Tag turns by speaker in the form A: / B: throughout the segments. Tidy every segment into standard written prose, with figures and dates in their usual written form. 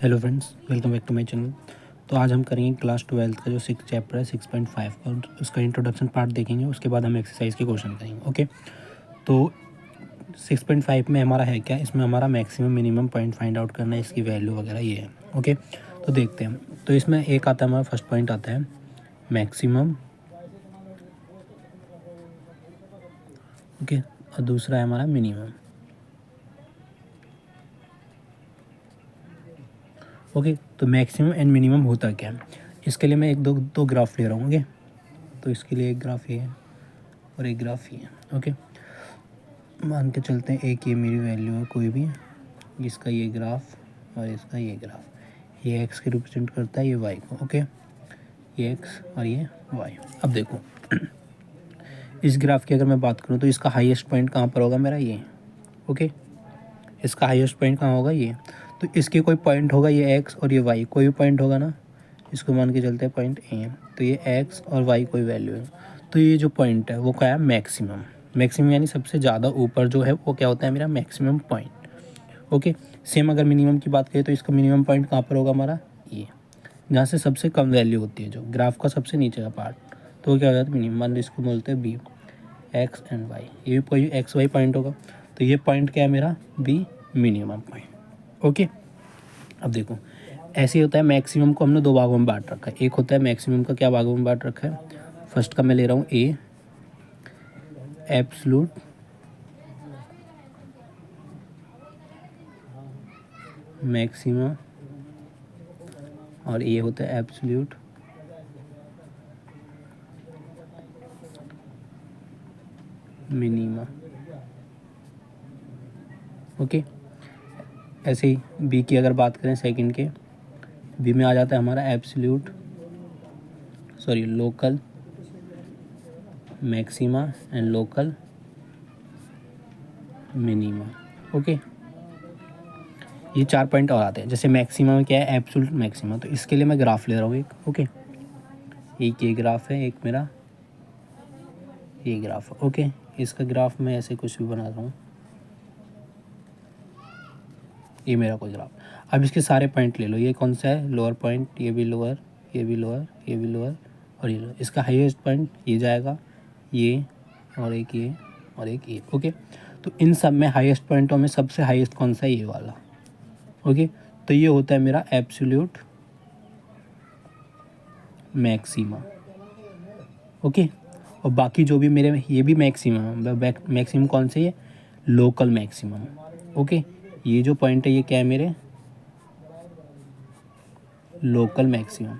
A: Hello friends, welcome back to my channel. तो आज हम करेंगे क्लास 12 का जो 6 चैप्टर है 6.5 का, उसका इंट्रोडक्शन पार्ट देखेंगे। उसके बाद हम एक्सरसाइज के क्वेश्चन करेंगे। ओके, तो 6.5 में हमारा है क्या, इसमें हमारा maximum minimum point find out करना है, इसकी वैल्यू वगैरह ये है। ओके, तो देखते हैं। तो इसमें एक आता है, हमारा फर्स्ट पॉइंट आता है मैक्सिमम। ओके, और दूसरा है हमारा मिनिमम। ओके, तो मैक्सिमम एंड मिनिमम होता क्या है, इसके लिए मैं एक दो ग्राफ ले रहा हूँ। ओके, तो इसके लिए एक ग्राफ ये है और एक ग्राफ ये है। ओके, मान के चलते हैं एक ये मेरी वैल्यू है कोई भी, जिसका ये ग्राफ और इसका ये ग्राफ, ये एक्स के रिप्रेजेंट करता है, ये वाई को। ओके, ये एक्स और ये वाई। अब देखो इस ग्राफ की अगर मैं बात करूँ तो इसका हाईएस्ट पॉइंट कहाँ पर होगा, मेरा ये। ओके, इसका हाईएस्ट पॉइंट कहाँ होगा, ये। तो इसके कोई पॉइंट होगा, ये एक्स और ये वाई कोई भी पॉइंट होगा ना, इसको मान के चलते हैं पॉइंट ए। तो ये एक्स और वाई कोई वैल्यू है, तो ये जो पॉइंट है वो क्या है, मैक्सिमम। मैक्सिमम यानी सबसे ज़्यादा ऊपर जो है वो क्या होता है, मेरा मैक्सिमम पॉइंट। ओके, सेम अगर मिनिमम की बात करें तो इसका मिनिमम पॉइंट कहाँ पर होगा, हमारा ये, जहाँ से सबसे कम वैल्यू होती है, जो ग्राफ का सबसे नीचे का पार्ट, तो वो क्या हो जाता है, मिनिमम। मान लो इसको बोलते हैं बी, एक्स एंड वाई, ये भी कोई एक्स वाई पॉइंट होगा, तो ये पॉइंट क्या है मेरा, बी मिनिमम पॉइंट। ओके, अब देखो ऐसे ही होता है। मैक्सिमम को हमने दो भागों में बांट रखा है। एक होता है मैक्सिमम का क्या भागों में बांट रखा है, फर्स्ट का मैं ले रहा हूँ ए, एब्सोल्यूट मैक्सिमा, और ये होता है एब्सोल्यूट मिनिमा। ओके, ऐसे ही बी की अगर बात करें सेकंड के, बी में आ जाता है हमारा absolute local maxima and local minima. Okay, ये 4 पॉइंट और आते हैं। जैसे मैक्सिमा में क्या है, एब्सोल्यूट मैक्सिमा, तो इसके लिए मैं ग्राफ ले रहा हूँ एक। ओके, एक ये ग्राफ है, एक मेरा ये ग्राफ है। ओके, इसका ग्राफ मैं ऐसे कुछ भी बना रहा हूँ, ये मेरा कोई ग्राफ। अब इसके सारे पॉइंट ले लो, ये कौन सा है, लोअर पॉइंट, ये भी लोअर, ये भी लोअर, ये भी लोअर, और ये लोअर। इसका हाईएस्ट पॉइंट ये जाएगा, ये और एक ये और एक ये। ओके, तो इन सब में हाईएस्ट पॉइंटों में सबसे हाईएस्ट कौन सा है, ये वाला। ओके, तो ये होता है मेरा एब्सोल्यूट मैक्सिमा। ओके, और बाकी जो भी मेरे, ये भी मैक्सिमम, मैक्सिमम कौन से, ये लोकल मैक्सिमम। ओके, ये जो पॉइंट है ये क्या है मेरे, लोकल मैक्सिमम।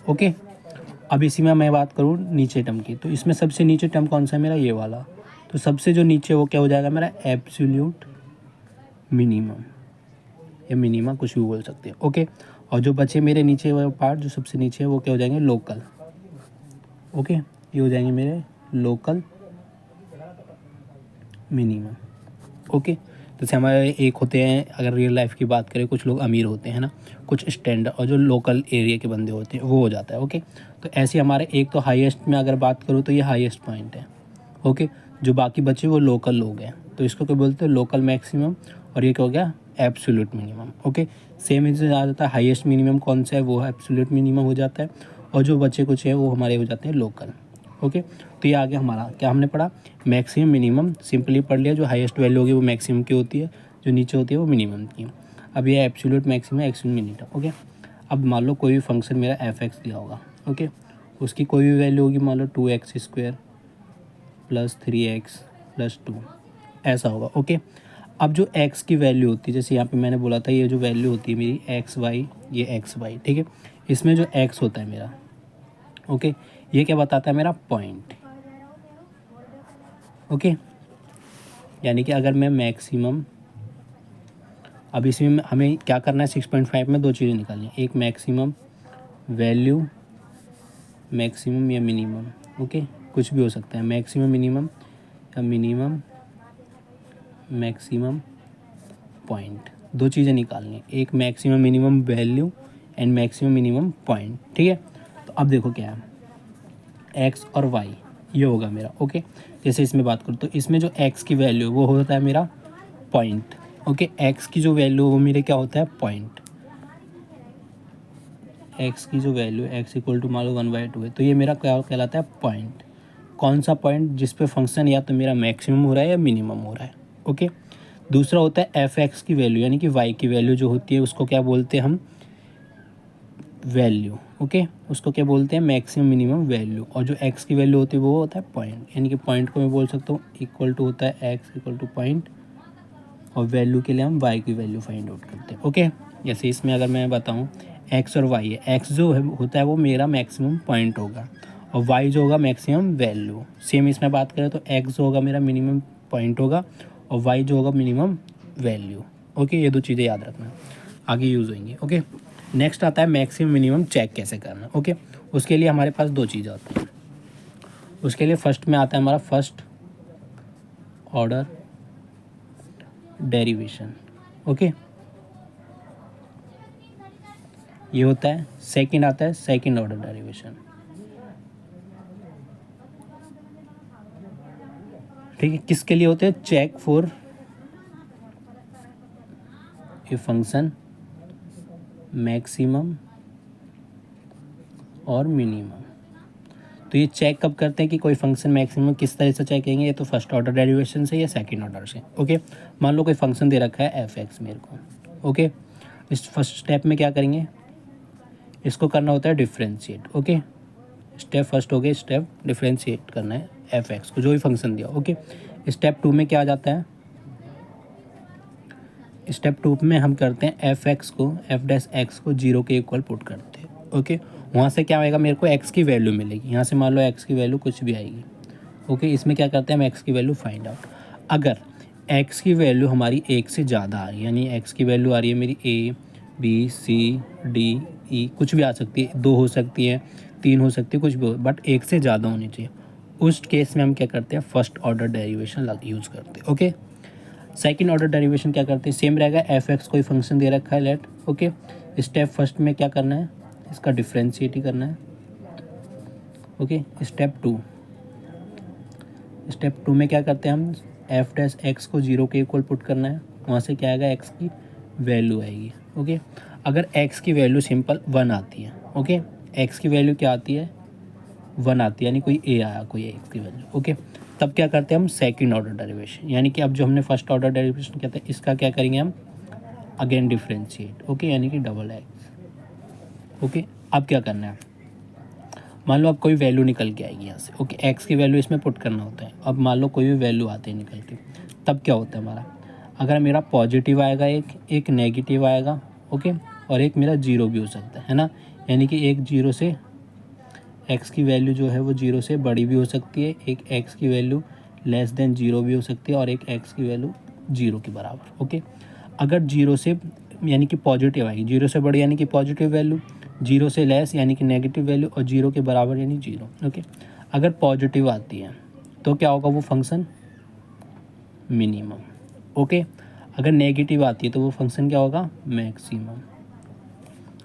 A: ओके, अब इसी में मैं बात करूँ नीचे टर्म की, तो इसमें सबसे नीचे टर्म कौन सा है, मेरा ये वाला। तो सबसे जो नीचे वो क्या हो जाएगा, मेरा एब्सोल्यूट मिनिमम, या मिनिमा कुछ भी बोल सकते हैं। ओके, और जो बचे मेरे नीचे वाले पार्ट, जो सबसे नीचे है, वो क्या हो जाएंगे, लोकल। ओके, ये हो जाएंगे मेरे लोकल मिनिमम। ओके, जैसे हमारे एक होते हैं, अगर रियल लाइफ की बात करें, कुछ लोग अमीर होते हैं ना, कुछ स्टैंडर्ड, और जो लोकल एरिया के बंदे होते हैं वो हो जाता है। ओके, तो ऐसे हमारे एक तो हाईएस्ट में अगर बात करूँ तो ये हाईएस्ट पॉइंट है। ओके, जो बाकी बचे वो लोकल लोग हैं, तो इसको क्या बोलते हैं, लोकल मैक्सिमम, और ये क्या हो गया, एब्सोल्यूट मिनिमम। ओके, सेम इनसे आ जाता है, हाईएस्ट मिनिमम कौन सा है, वो एब्सोल्यूट मिनिमम हो जाता है, और जो बचे कुछ है वो हमारे हो जाते हैं लोकल। ओके, तो ये आ गया हमारा, क्या हमने पढ़ा, मैक्सिमम मिनिमम सिंपली पढ़ लिया। जो हाईएस्ट वैल्यू होगी वो मैक्सिमम की होती है, जो नीचे होती है वो मिनिमम की। अब ये absolute maximum, absolute minimum. Okay, अब मान लो कोई भी फंक्शन मेरा एफ एक्स दिया होगा। ओके, उसकी कोई भी वैल्यू होगी, मान लो 2x² + 3x + 2, ऐसा होगा। ओके, अब जो x की वैल्यू होती है, जैसे यहाँ पे मैंने बोला था, ये जो वैल्यू होती है मेरी एक्स वाई, ये एक्स वाई, ठीक है। इसमें जो x होता है मेरा, ओके, ये क्या बताता है, मेरा पॉइंट। ओके, यानी कि अगर मैं मैक्सिमम, अब इसमें हमें क्या करना है, 6.5 में दो चीज़ें निकालनी है, एक मैक्सिमम वैल्यू, मैक्सिमम या मिनिमम। ओके, कुछ भी हो सकता है, मैक्सिमम मिनिमम या मिनिमम मैक्सिमम पॉइंट, दो चीज़ें निकालनी है, एक maximum minimum value and maximum minimum point. ठीक है, तो अब देखो क्या है, एक्स और वाई ये होगा मेरा। ओके, जैसे इसमें बात करूँ तो इसमें जो एक्स की वैल्यू वो होता है मेरा पॉइंट। ओके, एक्स की जो वैल्यू वो मेरे क्या होता है पॉइंट, एक्स की जो वैल्यू एक्स इक्वल टू मान लो 1/2 है, तो ये मेरा क्या कहलाता है पॉइंट। कौन सा पॉइंट? जिस पे फंक्शन या तो मेरा मैक्सिमम हो रहा है या मिनिमम हो रहा है। ओके, दूसरा होता है एफ एक्स की वैल्यू, यानी कि वाई की वैल्यू जो होती है उसको क्या बोलते हैं हम? वैल्यू। ओके, उसको क्या बोलते हैं? Maximum minimum value. और जो एक्स की वैल्यू होती है वो होता है पॉइंट, यानी कि पॉइंट को मैं बोल सकता हूँ इक्वल टू होता है एक्स इक्वल टू पॉइंट, और वैल्यू के लिए हम वाई की वैल्यू फाइंड आउट करते हैं। ओके, जैसे इसमें अगर मैं बताऊँ एक्स और वाई है, एक्स जो है होता है वो मेरा मैक्सिमम पॉइंट होगा, और वाई जो होगा मैक्सिमम वैल्यू। सेम इसमें बात करें तो एक्स जो होगा मेरा मिनिमम पॉइंट होगा, और वाई जो होगा मिनिमम वैल्यू। ओके, ये दो चीज़ें याद रखना, आगे यूज़ होंगी। ओके, नेक्स्ट आता है मैक्सिमम मिनिमम चेक कैसे करना। ओके, उसके लिए हमारे पास दो चीज़ें आती हैं। उसके लिए फर्स्ट में आता है हमारा फर्स्ट ऑर्डर डेरिवेशन। ओके, ये होता है। सेकंड आता है सेकंड ऑर्डर डेरिवेशन। ठीक है, किसके लिए होते हैं? Check for a function maximum और मिनिमम। तो ये चेक कब करते हैं कि कोई फंक्शन मैक्सिमम किस तरह से चेक करेंगे? ये तो फर्स्ट ऑर्डर डेरिवेशन से या सेकंड ऑर्डर से। ओके, मान लो कोई फंक्शन दे रखा है एफ एक्स मेरे को। ओके, इस फर्स्ट स्टेप में क्या करेंगे? इसको करना होता है डिफ्रेंशिएट। ओके, स्टेप फर्स्ट हो गया, स्टेप डिफ्रेंशिएट करना है एफ एक्स को, जो भी फंक्शन दिया। ओके, स्टेप 2 में क्या आ जाता है? स्टेप 2 में हम करते हैं एफ एक्स को, एफ डैश एक्स को 0 के इक्वल पुट करते हैं। ओके, वहाँ से क्या आएगा? मेरे को एक्स की वैल्यू मिलेगी। यहाँ से मान लो एक्स की वैल्यू कुछ भी आएगी। ओके, इसमें क्या करते हैं हम? एक्स की वैल्यू फाइंड आउट। अगर एक्स की वैल्यू हमारी 1 से ज़्यादा आ रही है, यानी एक्स की वैल्यू आ रही है मेरी A B C D E, कुछ भी आ सकती है, 2 हो सकती है, 3 हो सकती है, कुछ भी हो, बट 1 से ज़्यादा होनी चाहिए। उस केस में हम क्या करते हैं? फर्स्ट ऑर्डर डेरिवेशन यूज़ करते हैं। ओके, सेकंड ऑर्डर डेरिवेशन क्या करते हैं? सेम रहेगा। एफ एक्स कोई फंक्शन दे रखा है लेट। ओके, स्टेप फर्स्ट में क्या करना है? इसका डिफ्रेंशिएट ही करना है। ओके, स्टेप टू में क्या करते हैं हम? एफ डैश एक्स को 0 के इक्वल पुट करना है। वहाँ से क्या आएगा? एक्स की वैल्यू आएगी। ओके, अगर एक्स की वैल्यू सिंपल 1 आती है, ओके, एक्स की वैल्यू क्या आती है? 1 आती है, यानी कोई ए आया, कोई एक्स की वैल्यू। ओके, तब क्या करते हैं हम? सेकंड ऑर्डर डेरिवेशन, यानी कि अब जो हमने फर्स्ट ऑर्डर डेरिवेशन किया था इसका क्या करेंगे हम? Again differentiate. ओके, यानी कि डबल एक्स। ओके, अब क्या करना है? मान लो अब कोई वैल्यू निकल के आएगी यहाँ से। ओके, एक्स की वैल्यू इसमें पुट करना होता है। अब मान लो कोई भी वैल्यू आती है निकल के, तब क्या होता है हमारा? अगर मेरा पॉजिटिव आएगा, एक नेगेटिव आएगा, ओके, और एक मेरा 0 भी हो सकता है ना, यानी कि एक 0 से एक्स की वैल्यू जो है वो 0 से बड़ी भी हो सकती है, एक एक्स की वैल्यू लेस देन 0 भी हो सकती है, और एक एक्स की वैल्यू 0 के बराबर। ओके, अगर 0 से यानी कि पॉजिटिव आएगी, 0 से बड़ी यानी कि पॉजिटिव वैल्यू, 0 से लेस यानी कि नेगेटिव वैल्यू, और 0 के बराबर यानी 0। ओके, अगर पॉजिटिव आती है तो क्या होगा? वो फंक्शन मिनिमम। ओके, अगर नेगेटिव आती है तो वो फंक्शन क्या होगा? मैक्सिमम।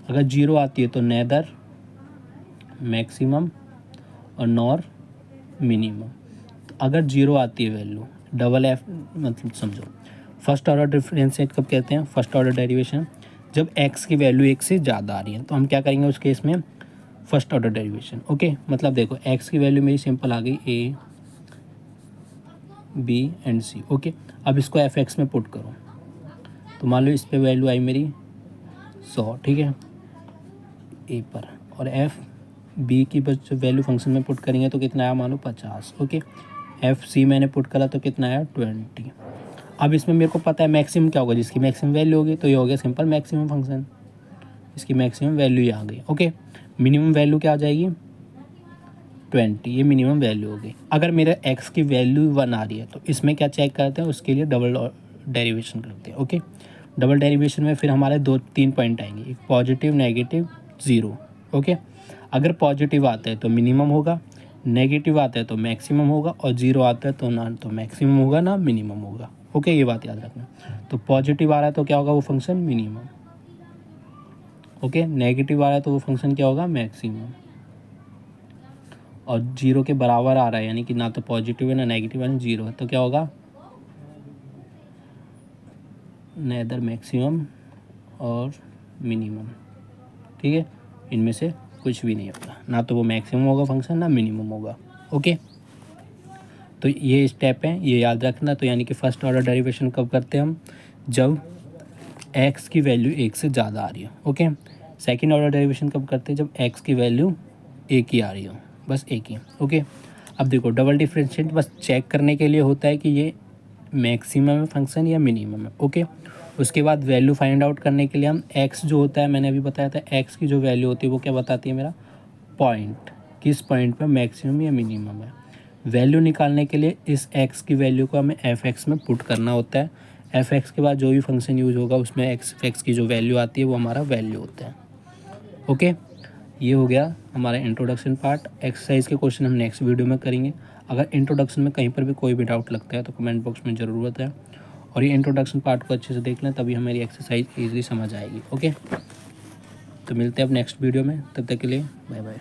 A: अगर 0 आती है तो नेदर मैक्सिमम और नॉर मिनिमम। अगर 0 आती है वैल्यू, डबल एफ मतलब समझो, फर्स्ट ऑर्डर डिफरेंशिएट कब कहते हैं? फर्स्ट ऑर्डर डेरिवेशन, जब एक्स की वैल्यू 1 से ज़्यादा आ रही है, तो हम क्या करेंगे उस केस में? First order derivation. ओके, मतलब देखो एक्स की वैल्यू मेरी सिंपल आ गई A B and C. Okay, अब इसको एफ एक्स में पुट करो, तो मान लो इस पर वैल्यू आई मेरी 100, ठीक है, ए पर, और एफ बी की बस वैल्यू फंक्शन में पुट करेंगे तो कितना आया? मान लो 50। ओके, एफ सी मैंने पुट करा तो कितना आया? 20। अब इसमें मेरे को पता है मैक्सिमम क्या होगा, जिसकी मैक्सिमम वैल्यू होगी, तो ये हो गया सिंपल मैक्सिमम फंक्शन, इसकी मैक्सिमम वैल्यू ही आ गई। ओके, मिनिमम वैल्यू क्या आ जाएगी? 20, ये मिनिमम वैल्यू हो गई। अगर मेरे एक्स की वैल्यू 1 आ रही है तो इसमें क्या चेक करते हैं? उसके लिए डबल डेरिवेशन करते हैं। ओके, डबल डेरिवेशन में फिर हमारे 2-3 पॉइंट आएंगे, एक पॉजिटिव, नेगेटिव, 0। ओके, अगर पॉजिटिव आता है तो मिनिमम होगा, नेगेटिव आता है तो मैक्सिमम होगा, और 0 आता है तो ना तो मैक्सिमम होगा ना मिनिमम होगा। ओके, ये बात याद रखना। तो पॉजिटिव आ रहा है तो क्या होगा? वो फंक्शन मिनिमम। ओके, नेगेटिव आ रहा है तो वो फंक्शन क्या होगा? मैक्सिमम। और 0 के बराबर आ रहा है, यानी कि ना तो पॉजिटिव है ना नेगेटिव है ना 0 है, तो क्या होगा? नेदर मैक्सिमम और मिनिमम, ठीक है, इनमें से कुछ भी नहीं होगा, ना तो वो मैक्सिमम होगा फंक्शन ना मिनिमम होगा। ओके, तो ये स्टेप है, ये याद रखना। तो यानी कि फर्स्ट ऑर्डर डेरिवेशन कब करते हैं हम, जब x की वैल्यू 1 से ज़्यादा आ रही हो। ओके, सेकंड ऑर्डर डेरिवेशन कब करते हैं, जब x की वैल्यू 1 ही आ रही हो, बस 1 ही। ओके, अब देखो डबल डिफरेंशिएट बस चेक करने के लिए होता है कि ये मैक्सिमम है फंक्शन या मिनिमम है। ओके, उसके बाद वैल्यू फाइंड आउट करने के लिए हम x जो होता है, मैंने अभी बताया था x की जो वैल्यू होती है वो क्या बताती है, मेरा पॉइंट, किस पॉइंट पे मैक्सिमम या मिनिमम है। वैल्यू निकालने के लिए इस x की वैल्यू को हमें f(x) में पुट करना होता है। f(x) के बाद जो भी फंक्शन यूज होगा उसमें x की जो वैल्यू आती है वो हमारा वैल्यू होता है। ओके, ये हो गया हमारा इंट्रोडक्शन पार्ट। एक्सरसाइज के क्वेश्चन हम नेक्स्ट वीडियो में करेंगे। अगर इंट्रोडक्शन में कहीं पर भी कोई भी डाउट लगता है तो कमेंट बॉक्स में ज़रूर बताएं, और ये इंट्रोडक्शन पार्ट को अच्छे से देख लें, तभी हमारी एक्सरसाइज ईजिली समझ आएगी। ओके, तो मिलते हैं अब नेक्स्ट वीडियो में, तब तक के लिए बाय बाय।